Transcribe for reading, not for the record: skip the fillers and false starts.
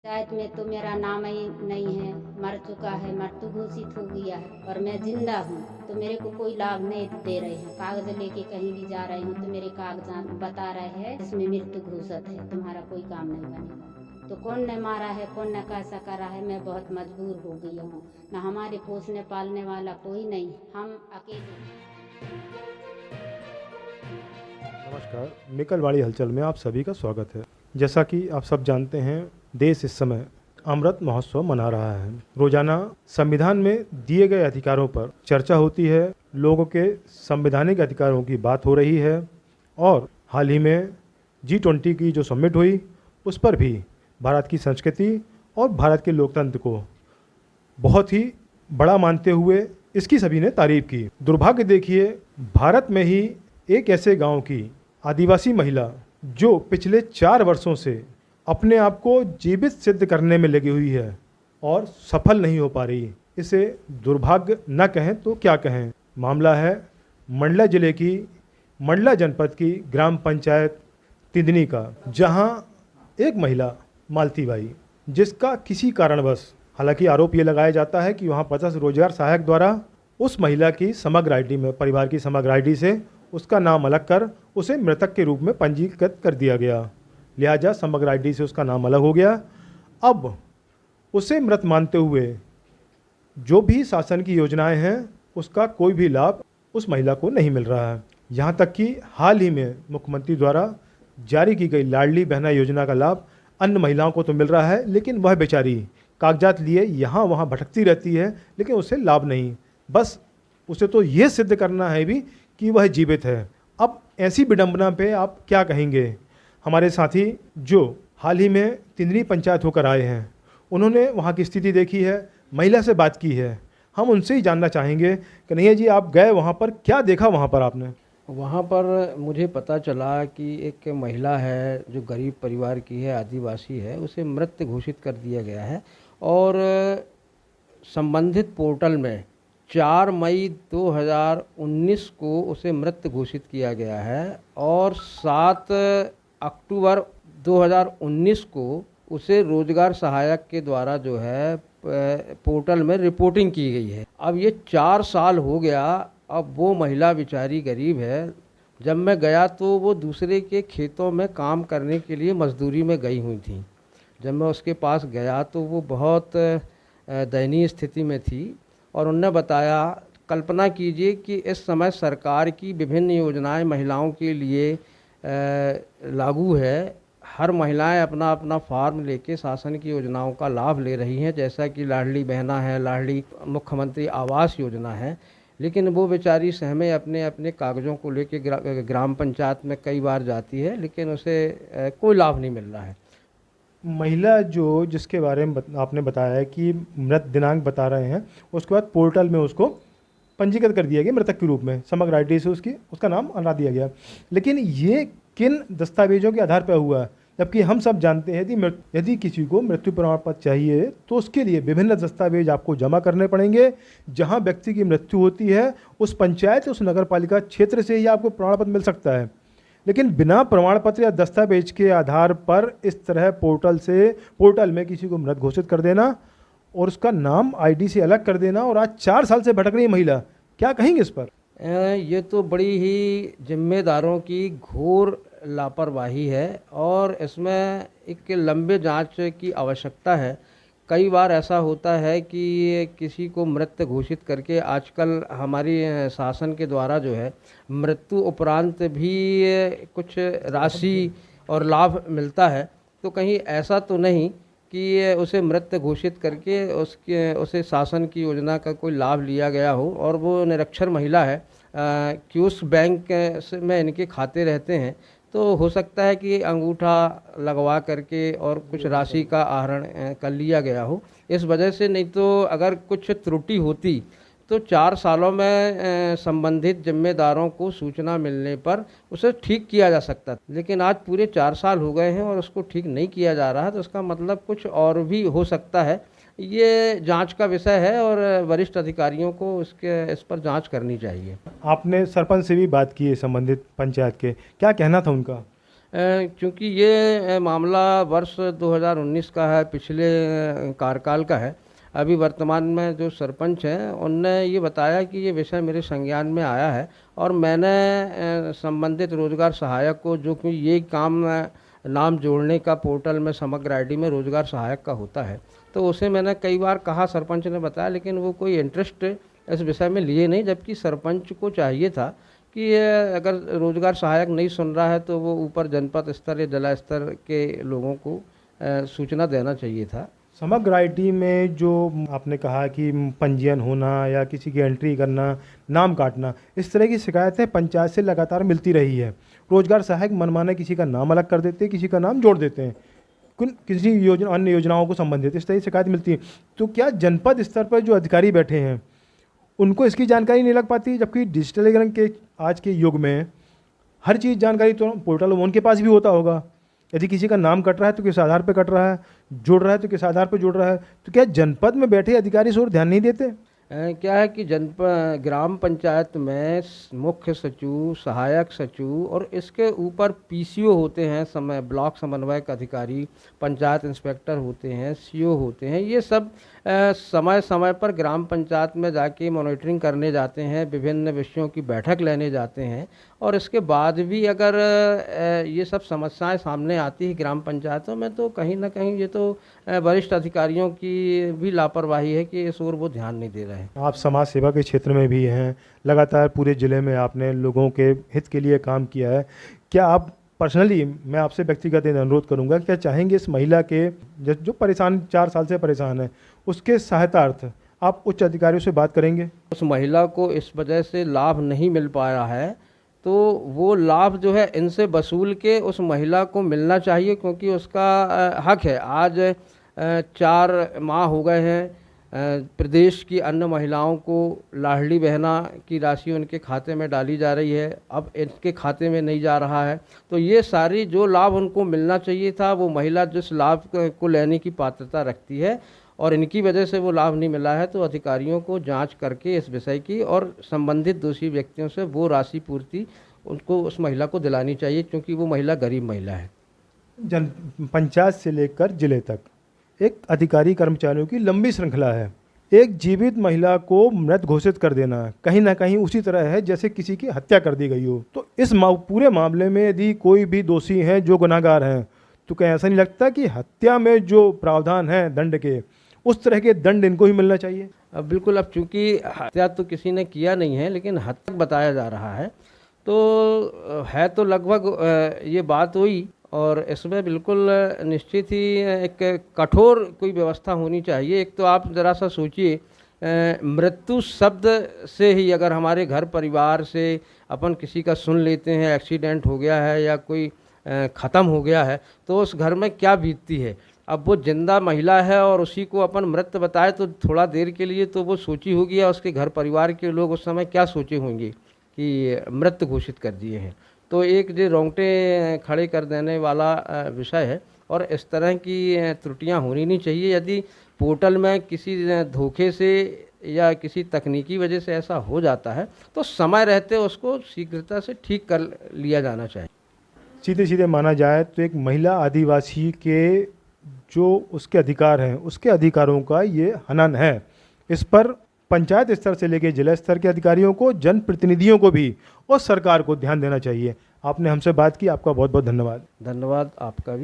पंचायत में तो मेरा नाम ही नहीं है, मर चुका है, मृत्यु घोषित हो गया है और मैं जिंदा हूँ, तो मेरे को कोई लाभ नहीं दे रहे हैं। कागज लेके कहीं भी जा रहे हूँ तो मेरे कागजात बता रहे हैं इसमें मृत्यु घोषित है, तुम्हारा कोई काम नहीं बनेगा। तो कौन ने मारा है, कौन ने कैसा करा है, मैं बहुत मजबूर हो गई हूँ। न हमारे पोसने पालने वाला कोई नहीं, हम अकेले। नमस्कार, निकलवाड़ी हलचल में आप सभी का स्वागत है। जैसा कि आप सब जानते हैं, देश इस समय अमृत महोत्सव मना रहा है। रोजाना संविधान में दिए गए अधिकारों पर चर्चा होती है, लोगों के संवैधानिक अधिकारों की बात हो रही है और हाल ही में G20 की जो समिट हुई उस पर भी भारत की संस्कृति और भारत के लोकतंत्र को बहुत ही बड़ा मानते हुए इसकी सभी ने तारीफ की। दुर्भाग्य देखिए, भारत में ही एक ऐसे गांव की आदिवासी महिला जो पिछले 4 वर्षों से अपने आप को जीवित सिद्ध करने में लगी हुई है और सफल नहीं हो पा रही। इसे दुर्भाग्य न कहें तो क्या कहें। मामला है मंडला जिले की मंडला जनपद की ग्राम पंचायत तिंदनी का, जहां एक महिला मालती बाई, जिसका किसी कारणवश, हालांकि आरोप ये लगाया जाता है कि वहां 50 रोजगार सहायक द्वारा उस महिला की समग्र आईडी में, परिवार की समग्र आईडी से उसका नाम अलग कर उसे मृतक के रूप में पंजीकृत कर दिया गया। लिहाजा समग्र आईडी से उसका नाम अलग हो गया। अब उसे मृत मानते हुए जो भी शासन की योजनाएं हैं उसका कोई भी लाभ उस महिला को नहीं मिल रहा है। यहाँ तक कि हाल ही में मुख्यमंत्री द्वारा जारी की गई लाडली बहना योजना का लाभ अन्य महिलाओं को तो मिल रहा है, लेकिन वह बेचारी कागजात लिए यहाँ वहाँ भटकती रहती है, लेकिन उसे लाभ नहीं। बस उसे तो ये सिद्ध करना है भी कि वह जीवित है। अब ऐसी विडंबना पे आप क्या कहेंगे। हमारे साथी जो हाल ही में तिंदनी पंचायत होकर आए हैं, उन्होंने वहाँ की स्थिति देखी है, महिला से बात की है। हम उनसे ही जानना चाहेंगे कि नहीं जी, आप गए वहाँ पर, क्या देखा वहाँ पर आपने? वहाँ पर मुझे पता चला कि एक महिला है जो गरीब परिवार की है, आदिवासी है, उसे मृत घोषित कर दिया गया है और संबंधित पोर्टल में 4 मई 2019 को उसे मृत घोषित किया गया है और 7 अक्टूबर 2019 को उसे रोजगार सहायक के द्वारा जो है पोर्टल में रिपोर्टिंग की गई है। अब ये 4 साल हो गया। अब वो महिला बेचारी गरीब है। जब मैं गया तो वो दूसरे के खेतों में काम करने के लिए मजदूरी में गई हुई थी। जब मैं उसके पास गया तो वो बहुत दयनीय स्थिति में थी और उन्होंने बताया, कल्पना कीजिए कि इस समय सरकार की विभिन्न योजनाएं महिलाओं के लिए लागू है। हर महिलाएं अपना अपना फॉर्म लेके शासन की योजनाओं का लाभ ले रही हैं, जैसा कि लाडली बहना है, लाडली मुख्यमंत्री आवास योजना है। लेकिन वो बेचारी सहमे अपने अपने कागज़ों को लेके ग्राम पंचायत में कई बार जाती है, लेकिन उसे कोई लाभ नहीं मिल रहा है। महिला जो जिसके बारे में आपने बताया है कि मृत दिनांक बता रहे हैं, उसके बाद पोर्टल में उसको पंजीकृत कर दिया गया मृतक के रूप में, समग्र आईडी से उसका नाम हटा दिया गया। लेकिन ये किन दस्तावेजों के आधार पर हुआ है? जबकि हम सब जानते हैं कि यदि किसी को मृत्यु प्रमाण पत्र चाहिए तो उसके लिए विभिन्न दस्तावेज आपको जमा करने पड़ेंगे। जहां व्यक्ति की मृत्यु होती है उस पंचायत, उस नगर पालिका क्षेत्र से ही आपको प्रमाण पत्र मिल सकता है। लेकिन बिना प्रमाण पत्र या दस्तावेज के आधार पर इस तरह पोर्टल में किसी को मृत घोषित कर देना और उसका नाम आईडी से अलग कर देना, और आज 4 साल से भटक रही महिला, क्या कहेंगे इस पर? ये तो बड़ी ही जिम्मेदारों की घोर लापरवाही है और इसमें एक लंबे जांच की आवश्यकता है। कई बार ऐसा होता है कि किसी को मृत घोषित करके आजकल हमारी शासन के द्वारा जो है मृत्यु उपरांत भी कुछ राशि और लाभ मिलता है। तो कहीं ऐसा तो नहीं कि उसे मृत घोषित करके उसे शासन की योजना का कोई लाभ लिया गया हो और वो निरक्षर महिला है, क्यूस बैंक में इनके खाते रहते हैं, तो हो सकता है कि अंगूठा लगवा करके और कुछ राशि का आहरण कर लिया गया हो इस वजह से। नहीं तो अगर कुछ त्रुटि होती तो 4 सालों में संबंधित जिम्मेदारों को सूचना मिलने पर उसे ठीक किया जा सकता। लेकिन आज पूरे 4 साल हो गए हैं और उसको ठीक नहीं किया जा रहा, तो इसका मतलब कुछ और भी हो सकता है। ये जांच का विषय है और वरिष्ठ अधिकारियों को इस पर जांच करनी चाहिए। आपने सरपंच से भी बात की है संबंधित पंचायत के, क्या कहना था उनका? क्योंकि ये मामला वर्ष 2019 का है, पिछले कार्यकाल का है। अभी वर्तमान में जो सरपंच हैं उनने ये बताया कि ये विषय मेरे संज्ञान में आया है और मैंने संबंधित रोजगार सहायक को, जो कि ये काम नाम जोड़ने का पोर्टल में समग्र आईडी में रोजगार सहायक का होता है, तो उसे मैंने कई बार कहा, सरपंच ने बताया, लेकिन वो कोई इंटरेस्ट इस विषय में लिए नहीं। जबकि सरपंच को चाहिए था कि अगर रोजगार सहायक नहीं सुन रहा है तो वो ऊपर जनपद स्तर या जिला स्तर के लोगों को सूचना देना चाहिए था। समग्र आईडी में जो आपने कहा कि पंजीयन होना या किसी की एंट्री करना, नाम काटना, इस तरह की शिकायतें पंचायत से लगातार मिलती रही है। रोजगार सहायक मनमाने किसी का नाम अलग कर देते हैं, किसी का नाम जोड़ देते हैं, किसी योजना, अन्य योजनाओं को संबंधित इस तरह की शिकायत मिलती है। तो क्या जनपद स्तर पर जो अधिकारी बैठे हैं उनको इसकी जानकारी नहीं लग पाती? जबकि डिजिटलीकरण के आज के युग में हर चीज़ जानकारी तो पोर्टल उनके पास भी होता होगा। यदि किसी का नाम कट रहा है तो किस आधार पर कट रहा है, जुड़ रहा है तो किस आधार पर जुड़ रहा है, तो क्या जनपद में बैठे अधिकारी इस ओर ध्यान नहीं देते? क्या है कि ग्राम पंचायत में मुख्य सचिव, सहायक सचिव और इसके ऊपर पीसीओ होते हैं, ब्लॉक समन्वयक अधिकारी, पंचायत इंस्पेक्टर होते हैं, सीओ होते हैं। ये सब समय समय पर ग्राम पंचायत में जाके मॉनिटरिंग करने जाते हैं, विभिन्न विषयों की बैठक लेने जाते हैं और इसके बाद भी अगर ये सब समस्याएं सामने आती है ग्राम पंचायतों में, तो कहीं ना कहीं ये तो वरिष्ठ अधिकारियों की भी लापरवाही है कि इस ओर वो ध्यान नहीं दे रहे हैं। आप समाज सेवा के क्षेत्र में भी हैं, लगातार पूरे ज़िले में आपने लोगों के हित के लिए काम किया है। क्या आप पर्सनली, मैं आपसे व्यक्तिगत अनुरोध करूंगा, क्या चाहेंगे इस महिला के जो परेशान 4 साल से परेशान है उसके सहायतार्थ आप उच्च अधिकारियों से बात करेंगे? उस महिला को इस वजह से लाभ नहीं मिल पा रहा है तो वो लाभ जो है इनसे वसूल के उस महिला को मिलना चाहिए, क्योंकि उसका हक है। आज 4 माह हो गए हैं, प्रदेश की अन्य महिलाओं को लाडली बहना की राशि उनके खाते में डाली जा रही है, अब इनके खाते में नहीं जा रहा है। तो ये सारी जो लाभ उनको मिलना चाहिए था, वो महिला जिस लाभ को लेने की पात्रता रखती है और इनकी वजह से वो लाभ नहीं मिला है, तो अधिकारियों को जांच करके इस विषय की और संबंधित दोषी व्यक्तियों से वो राशि पूर्ति उनको, उस महिला को दिलानी चाहिए, क्योंकि वो महिला गरीब महिला है। पंचायत से लेकर जिले तक एक अधिकारी कर्मचारियों की लंबी श्रृंखला है। एक जीवित महिला को मृत घोषित कर देना कहीं ना कहीं उसी तरह है जैसे किसी की हत्या कर दी गई हो। तो इस पूरे मामले में यदि कोई भी दोषी हैं, जो गुनाहगार हैं, तो क्या ऐसा नहीं लगता कि हत्या में जो प्रावधान है दंड के, उस तरह के दंड इनको ही मिलना चाहिए? अब बिल्कुल, अब चूंकि हत्या तो किसी ने किया नहीं है लेकिन हत्या बताया जा रहा है, तो है तो लगभग ये बात हुई और इसमें बिल्कुल निश्चित ही एक कठोर कोई व्यवस्था होनी चाहिए। एक तो आप ज़रा सा सोचिए, मृत्यु शब्द से ही अगर हमारे घर परिवार से अपन किसी का सुन लेते हैं एक्सीडेंट हो गया है या कोई ख़त्म हो गया है, तो उस घर में क्या बीतती है। अब वो जिंदा महिला है और उसी को अपन मृत बताए तो थोड़ा देर के लिए तो वो सोची होगी, या उसके घर परिवार के लोग उस समय क्या सोचे होंगे कि मृत घोषित कर दिए हैं। तो एक जो रोंगटे खड़े कर देने वाला विषय है और इस तरह की त्रुटियां होनी नहीं चाहिए। यदि पोर्टल में किसी धोखे से या किसी तकनीकी वजह से ऐसा हो जाता है तो समय रहते उसको शीघ्रता से ठीक कर लिया जाना चाहिए। सीधे सीधे माना जाए तो एक महिला आदिवासी के जो उसके अधिकार हैं, उसके अधिकारों का ये हनन है। इस पर पंचायत स्तर से लेकर जिला स्तर के अधिकारियों को, जनप्रतिनिधियों को भी और सरकार को ध्यान देना चाहिए। आपने हमसे बात की, आपका बहुत बहुत धन्यवाद। धन्यवाद आपका भी।